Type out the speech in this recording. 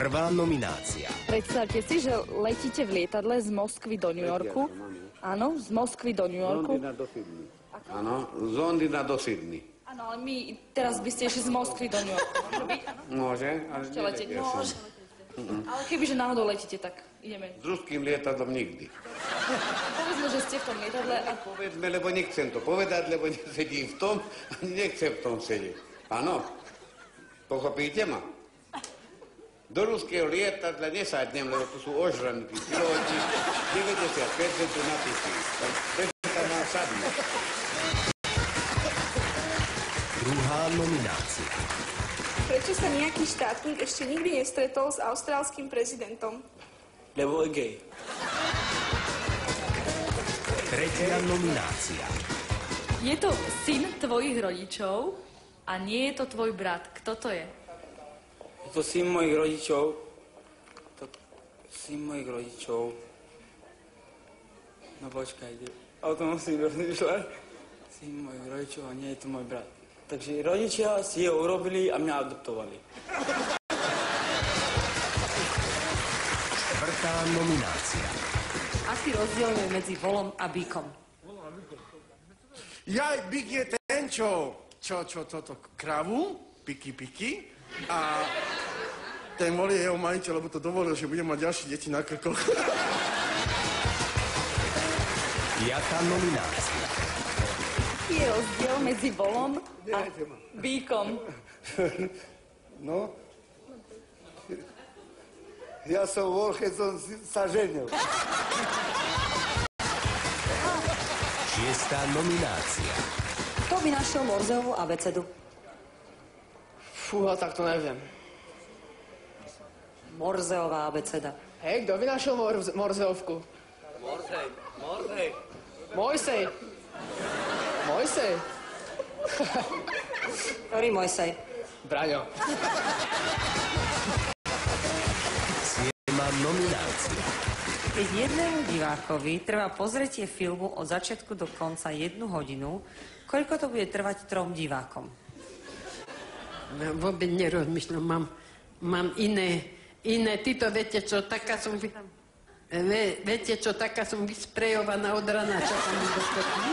Prvá nominácia. Predstavte si, že letíte v lietadle z Moskvy do New Yorku. Áno, z Moskvy do New Yorku. Z Londýna do Sydney. Áno, z Londýna do Sydney. Áno, ale my teraz by ste išli z Moskvy do New Yorku. Môže byť? Môže, ale Môžete letieť. Môže. Ale kebyže náhodou letíte, tak ideme. S ruským lietadlom nikdy. Povedzme, že ste v tom lietadle a... Povedzme, lebo nechcem to povedať, lebo nesedím v tom, ani nechcem v tom sedieť. Áno, pochopíte ma? Do ruského lietadla nesadnem, lebo tu sú ožraní tí piloti, 90% tu napísí. Prečo tam má sadnúť? Druhá nominácia. Prečo sa nejaký štátnik ešte nikdy nestretol s austrálskym prezidentom? Lebo je gej. Tretia nominácia. Je to syn tvojich rodičov a nie je to tvoj brat. Kto to je? Je to syn mojich rodičov. Syn mojich rodičov. No počkajte. O tom musím rozmýšľať. Syn mojich rodičov a nie je to môj brat. Takže rodičia si ho urobili a mňa adoptovali. Štvrtá nominácia. Aký rozdiel je medzi volom a bíkom? Jaj, bík je ten, čo kravu, piky, a ten vol je jeho majiteľ, lebo to dovolil, že bude mať ďalšie deti na krkoch. Piatá nominácia. Aký je rozdiel medzi volom a bíkom? No, ja som vol, keď som sa ženil. Šiestá nominácia. Kto by našiel Morzeovú abecedu? Fúha, tak to neviem. Morzeová abeceda. Hej, kto vynašiel Morzeovku? Mojsej. Mojsej? Ktorý Mojsej? Braňo. Siedma nominácia. Keď jednému divákovi trvá pozretie filmu od začiatku do konca 1 hodinu, koľko to bude trvať 3 divákom? No, vôbec nerozmýšľam. Mám iné. Títo, viete čo, taká som viete čo, taká som vysprejovaná od rana, čo som mi dostupný.